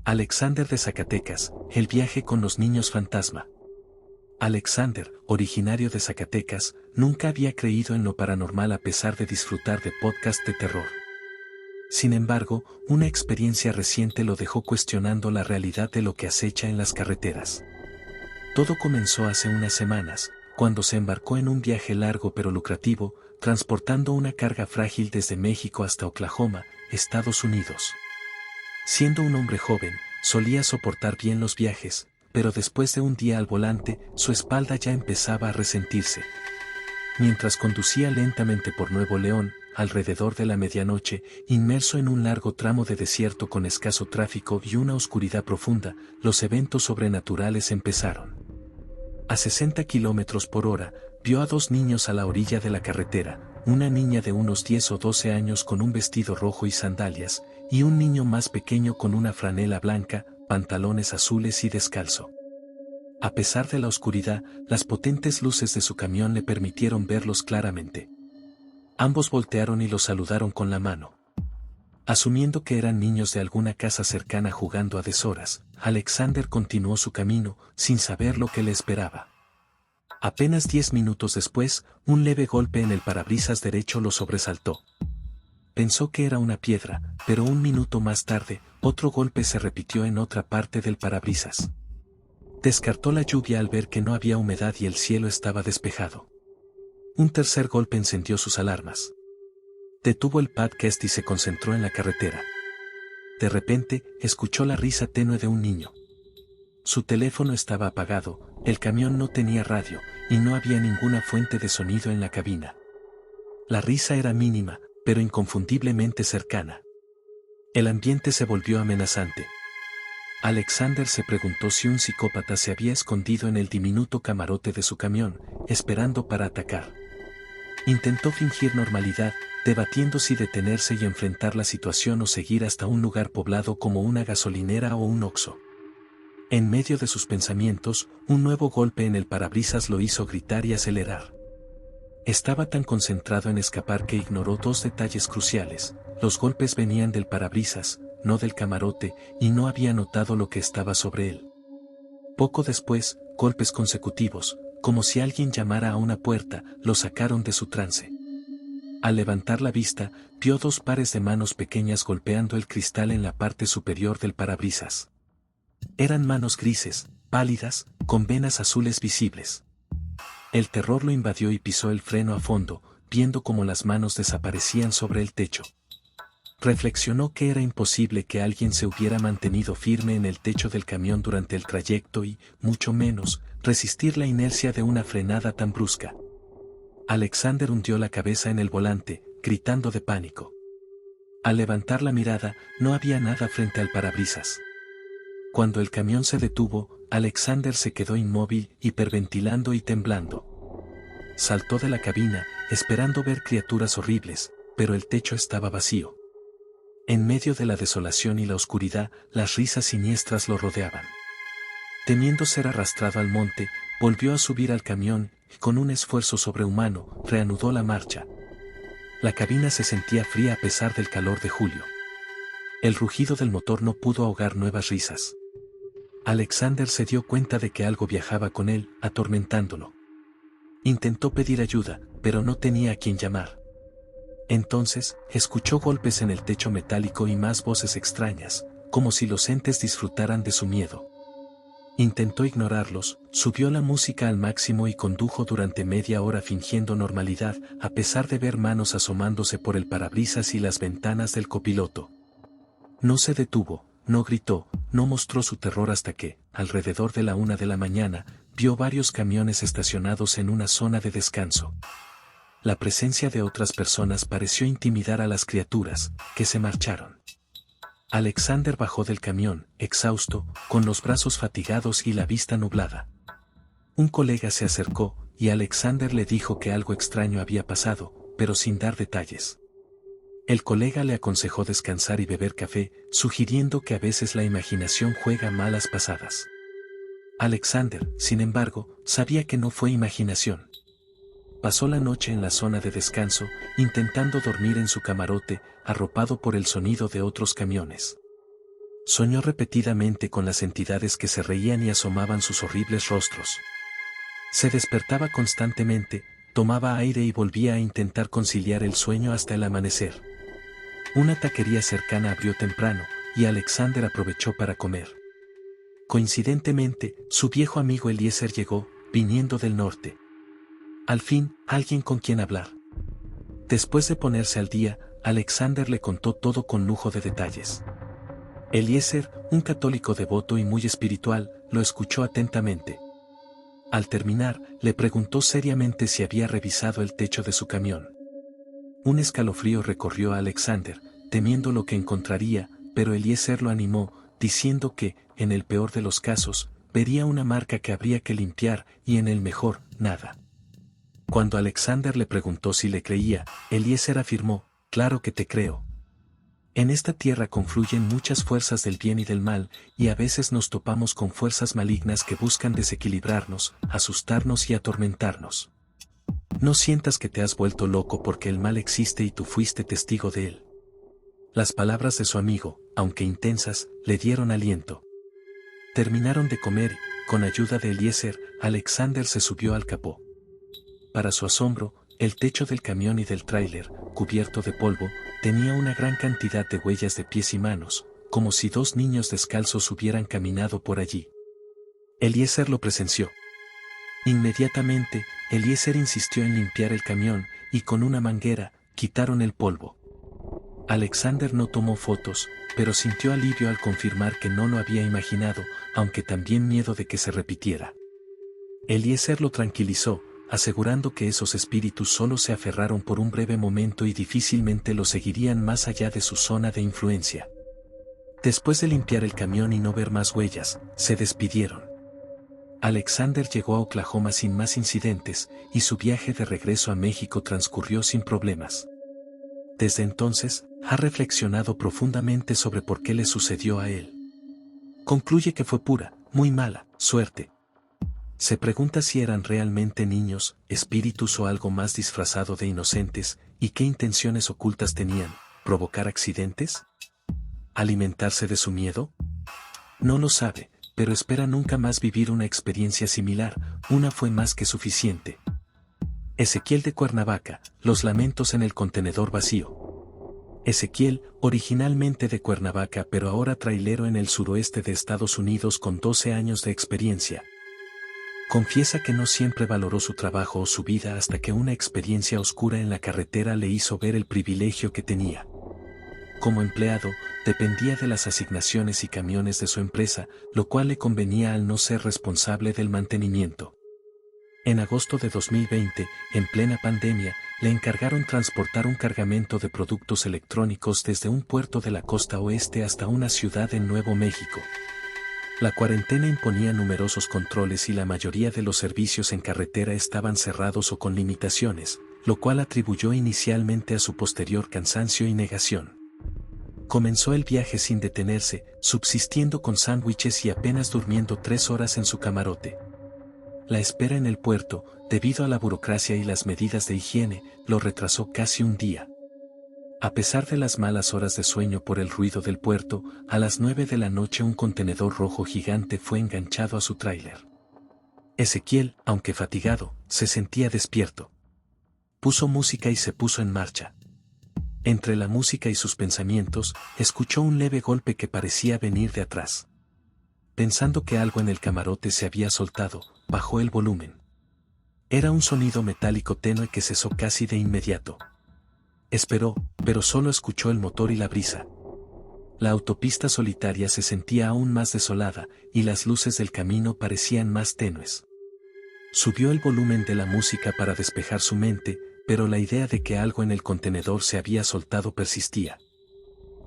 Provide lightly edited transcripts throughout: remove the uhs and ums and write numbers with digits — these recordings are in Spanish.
Alexander de Zacatecas, el viaje con los niños fantasma. Alexander, originario de Zacatecas, nunca había creído en lo paranormal a pesar de disfrutar de podcasts de terror. Sin embargo, una experiencia reciente lo dejó cuestionando la realidad de lo que acecha en las carreteras. Todo comenzó hace unas semanas, cuando se embarcó en un viaje largo pero lucrativo, transportando una carga frágil desde México hasta Oklahoma, Estados Unidos. Siendo un hombre joven, solía soportar bien los viajes, pero después de un día al volante, su espalda ya empezaba a resentirse. Mientras conducía lentamente por Nuevo León, alrededor de la medianoche, inmerso en un largo tramo de desierto con escaso tráfico y una oscuridad profunda, los eventos sobrenaturales empezaron. A 60 kilómetros por hora, vio a dos niños a la orilla de la carretera, una niña de unos 10 o 12 años con un vestido rojo y sandalias, y un niño más pequeño con una franela blanca, pantalones azules y descalzo. A pesar de la oscuridad, las potentes luces de su camión le permitieron verlos claramente. Ambos voltearon y los saludaron con la mano. Asumiendo que eran niños de alguna casa cercana jugando a deshoras, Alexander continuó su camino, sin saber lo que le esperaba. Apenas 10 minutos después, un leve golpe en el parabrisas derecho lo sobresaltó. Pensó que era una piedra, pero un minuto más tarde, otro golpe se repitió en otra parte del parabrisas. Descartó la lluvia al ver que no había humedad y el cielo estaba despejado. Un tercer golpe encendió sus alarmas. Detuvo el podcast y se concentró en la carretera. De repente, escuchó la risa tenue de un niño. Su teléfono estaba apagado, el camión no tenía radio, y no había ninguna fuente de sonido en la cabina. La risa era mínima, pero inconfundiblemente cercana. El ambiente se volvió amenazante. Alexander se preguntó si un psicópata se había escondido en el diminuto camarote de su camión, esperando para atacar. Intentó fingir normalidad, debatiendo si detenerse y enfrentar la situación o seguir hasta un lugar poblado como una gasolinera o un Oxxo. En medio de sus pensamientos, un nuevo golpe en el parabrisas lo hizo gritar y acelerar. Estaba tan concentrado en escapar que ignoró dos detalles cruciales: los golpes venían del parabrisas, no del camarote, y no había notado lo que estaba sobre él. Poco después, golpes consecutivos, como si alguien llamara a una puerta, lo sacaron de su trance. Al levantar la vista, vio dos pares de manos pequeñas golpeando el cristal en la parte superior del parabrisas. Eran manos grises, pálidas, con venas azules visibles. El terror lo invadió y pisó el freno a fondo, viendo cómo las manos desaparecían sobre el techo. Reflexionó que era imposible que alguien se hubiera mantenido firme en el techo del camión durante el trayecto y, mucho menos, resistir la inercia de una frenada tan brusca. Alexander hundió la cabeza en el volante, gritando de pánico. Al levantar la mirada, no había nada frente al parabrisas. Cuando el camión se detuvo, Alexander se quedó inmóvil, hiperventilando y temblando. Saltó de la cabina, esperando ver criaturas horribles, pero el techo estaba vacío. En medio de la desolación y la oscuridad, las risas siniestras lo rodeaban. Temiendo ser arrastrado al monte, volvió a subir al camión y con un esfuerzo sobrehumano, reanudó la marcha. La cabina se sentía fría a pesar del calor de julio. El rugido del motor no pudo ahogar nuevas risas. Alexander se dio cuenta de que algo viajaba con él, atormentándolo. Intentó pedir ayuda, pero no tenía a quién llamar. Entonces, escuchó golpes en el techo metálico y más voces extrañas, como si los entes disfrutaran de su miedo. Intentó ignorarlos, subió la música al máximo y condujo durante media hora fingiendo normalidad, a pesar de ver manos asomándose por el parabrisas y las ventanas del copiloto. No se detuvo, no gritó, no mostró su terror hasta que, alrededor de la 1 de la mañana, vio varios camiones estacionados en una zona de descanso. La presencia de otras personas pareció intimidar a las criaturas, que se marcharon. Alexander bajó del camión, exhausto, con los brazos fatigados y la vista nublada. Un colega se acercó, y Alexander le dijo que algo extraño había pasado, pero sin dar detalles. El colega le aconsejó descansar y beber café, sugiriendo que a veces la imaginación juega malas pasadas. Alexander, sin embargo, sabía que no fue imaginación. Pasó la noche en la zona de descanso, intentando dormir en su camarote, arropado por el sonido de otros camiones. Soñó repetidamente con las entidades que se reían y asomaban sus horribles rostros. Se despertaba constantemente, tomaba aire y volvía a intentar conciliar el sueño hasta el amanecer. Una taquería cercana abrió temprano, y Alexander aprovechó para comer. Coincidentemente, su viejo amigo Eliezer llegó, viniendo del norte. Al fin, alguien con quien hablar. Después de ponerse al día, Alexander le contó todo con lujo de detalles. Eliezer, un católico devoto y muy espiritual, lo escuchó atentamente. Al terminar, le preguntó seriamente si había revisado el techo de su camión. Un escalofrío recorrió a Alexander, temiendo lo que encontraría, pero Eliezer lo animó, diciendo que, en el peor de los casos, vería una marca que habría que limpiar y en el mejor, nada. Cuando Alexander le preguntó si le creía, Eliezer afirmó, «Claro que te creo. En esta tierra confluyen muchas fuerzas del bien y del mal, y a veces nos topamos con fuerzas malignas que buscan desequilibrarnos, asustarnos y atormentarnos. No sientas que te has vuelto loco porque el mal existe y tú fuiste testigo de él». Las palabras de su amigo, aunque intensas, le dieron aliento. Terminaron de comer y, con ayuda de Eliezer, Alexander se subió al capó. Para su asombro, el techo del camión y del tráiler, cubierto de polvo, tenía una gran cantidad de huellas de pies y manos, como si dos niños descalzos hubieran caminado por allí. Eliezer lo presenció. Inmediatamente, Eliezer insistió en limpiar el camión, y con una manguera, quitaron el polvo. Alexander no tomó fotos, pero sintió alivio al confirmar que no lo había imaginado, aunque también miedo de que se repitiera. Eliezer lo tranquilizó, asegurando que esos espíritus solo se aferraron por un breve momento y difícilmente lo seguirían más allá de su zona de influencia. Después de limpiar el camión y no ver más huellas, se despidieron. Alexander llegó a Oklahoma sin más incidentes, y su viaje de regreso a México transcurrió sin problemas. Desde entonces, ha reflexionado profundamente sobre por qué le sucedió a él. Concluye que fue pura, muy mala, suerte. Se pregunta si eran realmente niños, espíritus o algo más disfrazado de inocentes, y qué intenciones ocultas tenían, ¿provocar accidentes? ¿Alimentarse de su miedo? No lo sabe, pero espera nunca más vivir una experiencia similar, una fue más que suficiente. Ezequiel de Cuernavaca, los lamentos en el contenedor vacío. Ezequiel, originalmente de Cuernavaca pero ahora trailero en el suroeste de Estados Unidos con 12 años de experiencia. Confiesa que no siempre valoró su trabajo o su vida hasta que una experiencia oscura en la carretera le hizo ver el privilegio que tenía. Como empleado, dependía de las asignaciones y camiones de su empresa, lo cual le convenía al no ser responsable del mantenimiento. En agosto de 2020, en plena pandemia, le encargaron transportar un cargamento de productos electrónicos desde un puerto de la costa oeste hasta una ciudad en Nuevo México. La cuarentena imponía numerosos controles y la mayoría de los servicios en carretera estaban cerrados o con limitaciones, lo cual atribuyó inicialmente a su posterior cansancio y negación. Comenzó el viaje sin detenerse, subsistiendo con sándwiches y apenas durmiendo 3 horas en su camarote. La espera en el puerto, debido a la burocracia y las medidas de higiene, lo retrasó casi un día. A pesar de las malas horas de sueño por el ruido del puerto, a las 9 de la noche un contenedor rojo gigante fue enganchado a su tráiler. Ezequiel, aunque fatigado, se sentía despierto. Puso música y se puso en marcha. Entre la música y sus pensamientos, escuchó un leve golpe que parecía venir de atrás. Pensando que algo en el camarote se había soltado, bajó el volumen. Era un sonido metálico tenue que cesó casi de inmediato. Esperó, pero solo escuchó el motor y la brisa. La autopista solitaria se sentía aún más desolada, y las luces del camino parecían más tenues. Subió el volumen de la música para despejar su mente, pero la idea de que algo en el contenedor se había soltado persistía.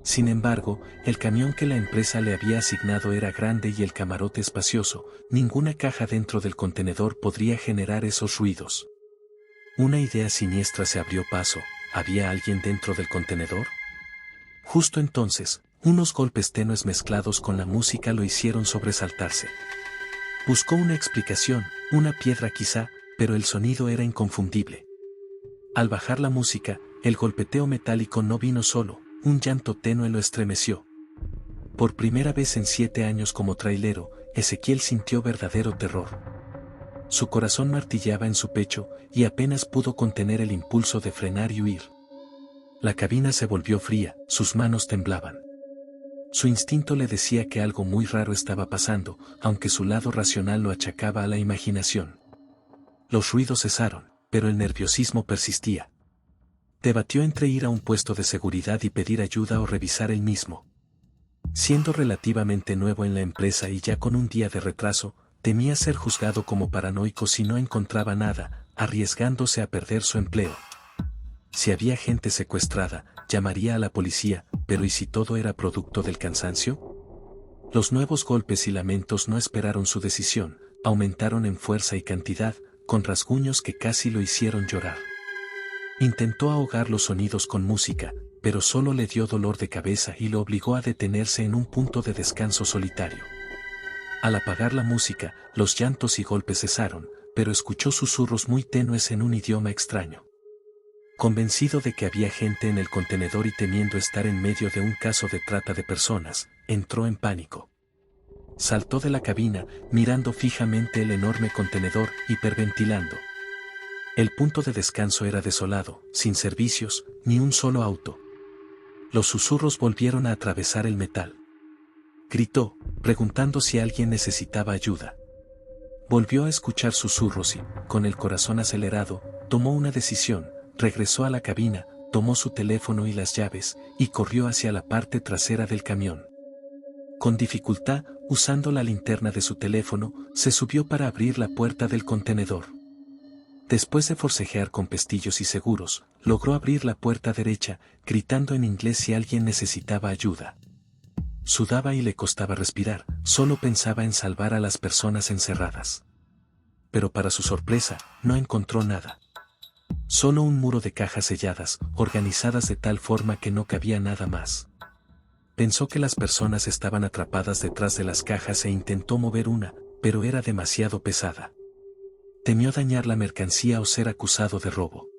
Sin embargo, el camión que la empresa le había asignado era grande y el camarote espacioso, ninguna caja dentro del contenedor podría generar esos ruidos. Una idea siniestra se abrió paso. ¿Había alguien dentro del contenedor? Justo entonces, unos golpes tenues mezclados con la música lo hicieron sobresaltarse. Buscó una explicación, una piedra quizá, pero el sonido era inconfundible. Al bajar la música, el golpeteo metálico no vino solo, un llanto tenue lo estremeció. Por primera vez en 7 años como trailero, Ezequiel sintió verdadero terror. Su corazón martillaba en su pecho y apenas pudo contener el impulso de frenar y huir. La cabina se volvió fría, sus manos temblaban. Su instinto le decía que algo muy raro estaba pasando, aunque su lado racional lo achacaba a la imaginación. Los ruidos cesaron, pero el nerviosismo persistía. Debatió entre ir a un puesto de seguridad y pedir ayuda o revisar el mismo. Siendo relativamente nuevo en la empresa y ya con un día de retraso, temía ser juzgado como paranoico si no encontraba nada, arriesgándose a perder su empleo. Si había gente secuestrada, llamaría a la policía, pero ¿y si todo era producto del cansancio? Los nuevos golpes y lamentos no esperaron su decisión, aumentaron en fuerza y cantidad, con rasguños que casi lo hicieron llorar. Intentó ahogar los sonidos con música, pero solo le dio dolor de cabeza y lo obligó a detenerse en un punto de descanso solitario. Al apagar la música, los llantos y golpes cesaron, pero escuchó susurros muy tenues en un idioma extraño. Convencido de que había gente en el contenedor y temiendo estar en medio de un caso de trata de personas, entró en pánico. Saltó de la cabina, mirando fijamente el enorme contenedor, hiperventilando. El punto de descanso era desolado, sin servicios, ni un solo auto. Los susurros volvieron a atravesar el metal. Gritó, preguntando si alguien necesitaba ayuda. Volvió a escuchar susurros y, con el corazón acelerado, tomó una decisión. Regresó a la cabina, tomó su teléfono y las llaves, y corrió hacia la parte trasera del camión. Con dificultad, usando la linterna de su teléfono, se subió para abrir la puerta del contenedor. Después de forcejear con pestillos y seguros, logró abrir la puerta derecha, gritando en inglés si alguien necesitaba ayuda. Sudaba y le costaba respirar, solo pensaba en salvar a las personas encerradas. Pero para su sorpresa, no encontró nada. Solo un muro de cajas selladas, organizadas de tal forma que no cabía nada más. Pensó que las personas estaban atrapadas detrás de las cajas e intentó mover una, pero era demasiado pesada. Temió dañar la mercancía o ser acusado de robo.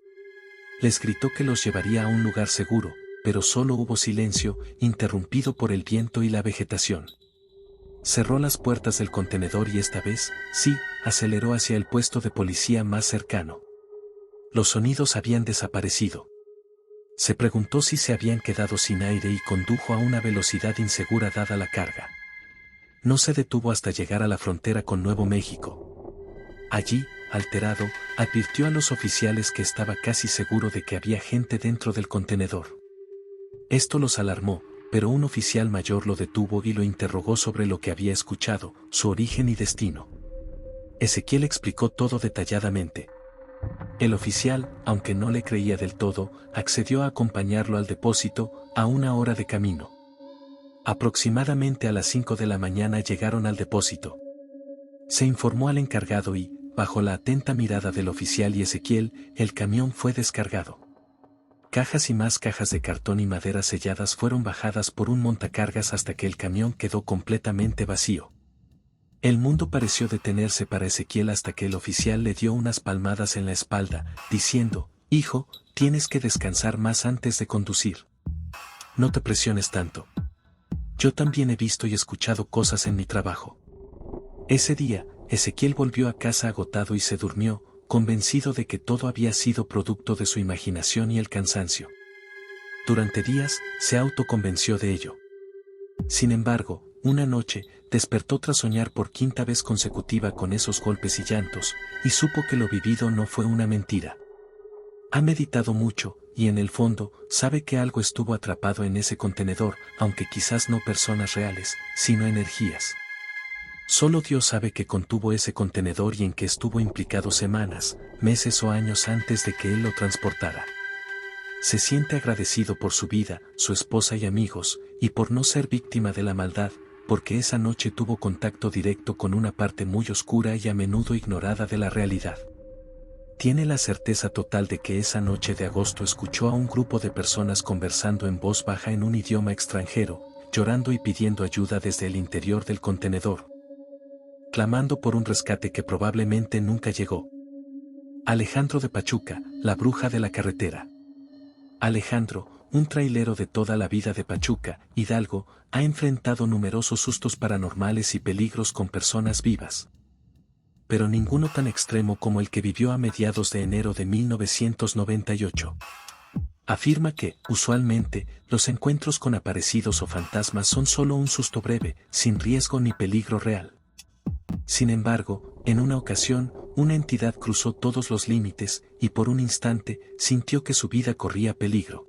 Les gritó que los llevaría a un lugar seguro, pero solo hubo silencio, interrumpido por el viento y la vegetación. Cerró las puertas del contenedor y esta vez, sí, aceleró hacia el puesto de policía más cercano. Los sonidos habían desaparecido. Se preguntó si se habían quedado sin aire y condujo a una velocidad insegura dada la carga. No se detuvo hasta llegar a la frontera con Nuevo México. Allí, alterado, advirtió a los oficiales que estaba casi seguro de que había gente dentro del contenedor. Esto los alarmó, pero un oficial mayor lo detuvo y lo interrogó sobre lo que había escuchado, su origen y destino. Ezequiel explicó todo detalladamente. El oficial, aunque no le creía del todo, accedió a acompañarlo al depósito, a 1 hora de camino. Aproximadamente a las 5 de la mañana llegaron al depósito. Se informó al encargado y, bajo la atenta mirada del oficial y Ezequiel, el camión fue descargado. Cajas y más cajas de cartón y madera selladas fueron bajadas por un montacargas hasta que el camión quedó completamente vacío. El mundo pareció detenerse para Ezequiel hasta que el oficial le dio unas palmadas en la espalda, diciendo, «Hijo, tienes que descansar más antes de conducir. No te presiones tanto. Yo también he visto y escuchado cosas en mi trabajo». Ese día, Ezequiel volvió a casa agotado y se durmió, convencido de que todo había sido producto de su imaginación y el cansancio. Durante días, se autoconvenció de ello. Sin embargo, una noche, despertó tras soñar por 5ª vez consecutiva con esos golpes y llantos, y supo que lo vivido no fue una mentira. Ha meditado mucho, y en el fondo, sabe que algo estuvo atrapado en ese contenedor, aunque quizás no personas reales, sino energías. Solo Dios sabe que contuvo ese contenedor y en que estuvo implicado semanas, meses o años antes de que Él lo transportara. Se siente agradecido por su vida, su esposa y amigos, y por no ser víctima de la maldad, porque esa noche tuvo contacto directo con una parte muy oscura y a menudo ignorada de la realidad. Tiene la certeza total de que esa noche de agosto escuchó a un grupo de personas conversando en voz baja en un idioma extranjero, llorando y pidiendo ayuda desde el interior del contenedor, clamando por un rescate que probablemente nunca llegó. Alejandro de Pachuca, la bruja de la carretera. Alejandro, un trailero de toda la vida de Pachuca, Hidalgo, ha enfrentado numerosos sustos paranormales y peligros con personas vivas. Pero ninguno tan extremo como el que vivió a mediados de enero de 1998. Afirma que, usualmente, los encuentros con aparecidos o fantasmas son solo un susto breve, sin riesgo ni peligro real. Sin embargo, en una ocasión, una entidad cruzó todos los límites y por un instante sintió que su vida corría peligro.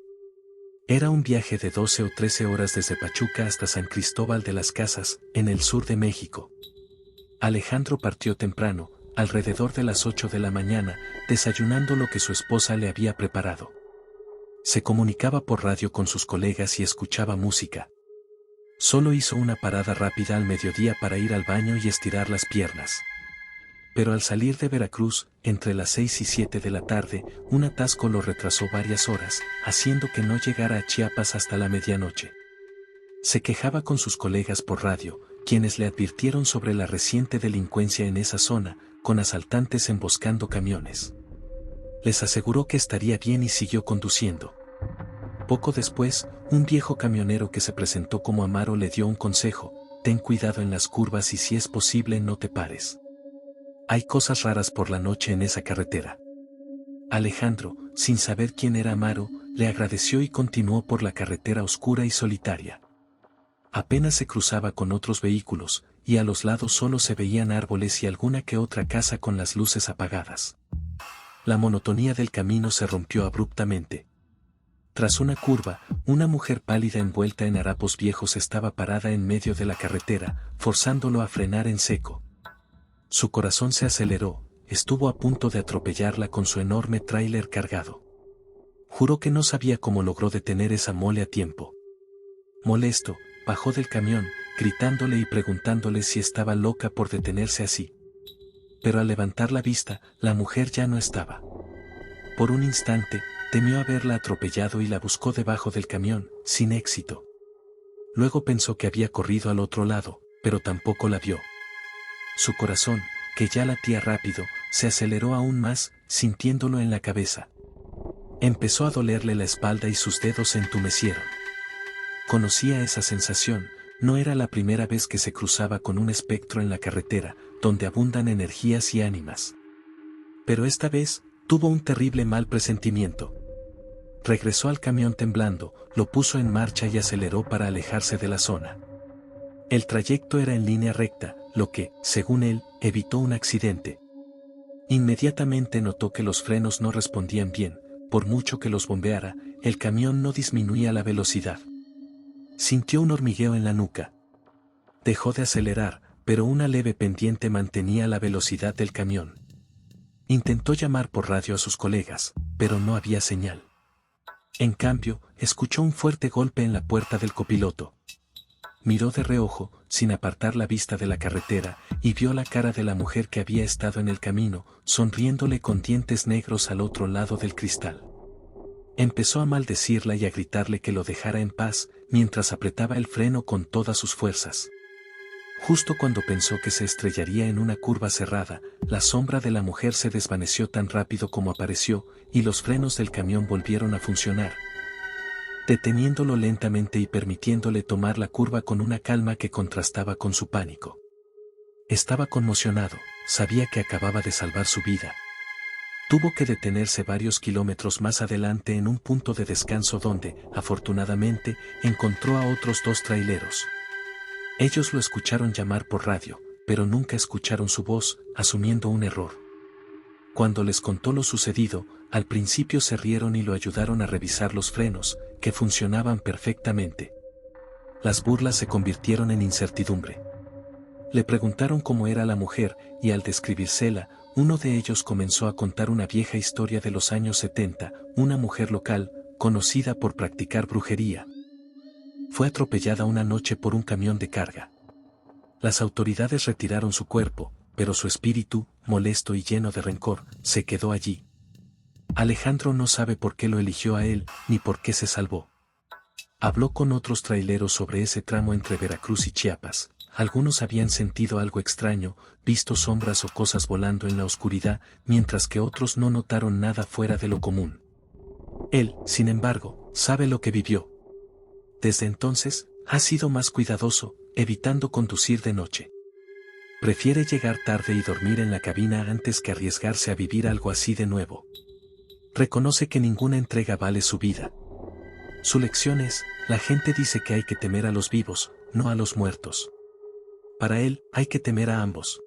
Era un viaje de 12 o 13 horas desde Pachuca hasta San Cristóbal de las Casas, en el sur de México. Alejandro partió temprano, alrededor de las 8 de la mañana, desayunando lo que su esposa le había preparado. Se comunicaba por radio con sus colegas y escuchaba música. Solo hizo una parada rápida al mediodía para ir al baño y estirar las piernas. Pero al salir de Veracruz, entre las 6 y 7 de la tarde, un atasco lo retrasó varias horas, haciendo que no llegara a Chiapas hasta la medianoche. Se quejaba con sus colegas por radio, quienes le advirtieron sobre la reciente delincuencia en esa zona, con asaltantes emboscando camiones. Les aseguró que estaría bien y siguió conduciendo. Poco después, un viejo camionero que se presentó como Amaro le dio un consejo: ten cuidado en las curvas y si es posible no te pares. Hay cosas raras por la noche en esa carretera. Alejandro, sin saber quién era Amaro, le agradeció y continuó por la carretera oscura y solitaria. Apenas se cruzaba con otros vehículos, y a los lados solo se veían árboles y alguna que otra casa con las luces apagadas. La monotonía del camino se rompió abruptamente. Tras una curva, una mujer pálida envuelta en harapos viejos estaba parada en medio de la carretera, forzándolo a frenar en seco. Su corazón se aceleró, estuvo a punto de atropellarla con su enorme tráiler cargado. Juró que no sabía cómo logró detener esa mole a tiempo. Molesto, bajó del camión, gritándole y preguntándole si estaba loca por detenerse así. Pero al levantar la vista, la mujer ya no estaba. Por un instante, temió haberla atropellado y la buscó debajo del camión, sin éxito. Luego pensó que había corrido al otro lado, pero tampoco la vio. Su corazón, que ya latía rápido, se aceleró aún más, sintiéndolo en la cabeza. Empezó a dolerle la espalda y sus dedos se entumecieron. Conocía esa sensación, no era la primera vez que se cruzaba con un espectro en la carretera, donde abundan energías y ánimas. Pero esta vez, tuvo un terrible mal presentimiento. Regresó al camión temblando, lo puso en marcha y aceleró para alejarse de la zona. El trayecto era en línea recta, lo que, según él, evitó un accidente. Inmediatamente notó que los frenos no respondían bien, por mucho que los bombeara, el camión no disminuía la velocidad. Sintió un hormigueo en la nuca. Dejó de acelerar, pero una leve pendiente mantenía la velocidad del camión. Intentó llamar por radio a sus colegas, pero no había señal. En cambio, escuchó un fuerte golpe en la puerta del copiloto. Miró de reojo, sin apartar la vista de la carretera, y vio la cara de la mujer que había estado en el camino, sonriéndole con dientes negros al otro lado del cristal. Empezó a maldecirla y a gritarle que lo dejara en paz, mientras apretaba el freno con todas sus fuerzas. Justo cuando pensó que se estrellaría en una curva cerrada, la sombra de la mujer se desvaneció tan rápido como apareció, y los frenos del camión volvieron a funcionar, deteniéndolo lentamente y permitiéndole tomar la curva con una calma que contrastaba con su pánico. Estaba conmocionado, sabía que acababa de salvar su vida. Tuvo que detenerse varios kilómetros más adelante en un punto de descanso donde, afortunadamente, encontró a otros dos traileros. Ellos lo escucharon llamar por radio, pero nunca escucharon su voz, asumiendo un error. Cuando les contó lo sucedido, al principio se rieron y lo ayudaron a revisar los frenos, que funcionaban perfectamente. Las burlas se convirtieron en incertidumbre. Le preguntaron cómo era la mujer, y al describírsela, uno de ellos comenzó a contar una vieja historia de los años 70, una mujer local, conocida por practicar brujería. Fue atropellada una noche por un camión de carga. Las autoridades retiraron su cuerpo, pero su espíritu, molesto y lleno de rencor, se quedó allí. Alejandro no sabe por qué lo eligió a él, ni por qué se salvó. Habló con otros traileros sobre ese tramo entre Veracruz y Chiapas. Algunos habían sentido algo extraño, visto sombras o cosas volando en la oscuridad, mientras que otros no notaron nada fuera de lo común. Él, sin embargo, sabe lo que vivió. Desde entonces, ha sido más cuidadoso, evitando conducir de noche. Prefiere llegar tarde y dormir en la cabina antes que arriesgarse a vivir algo así de nuevo. Reconoce que ninguna entrega vale su vida. Su lección es, la gente dice que hay que temer a los vivos, no a los muertos. Para él, hay que temer a ambos.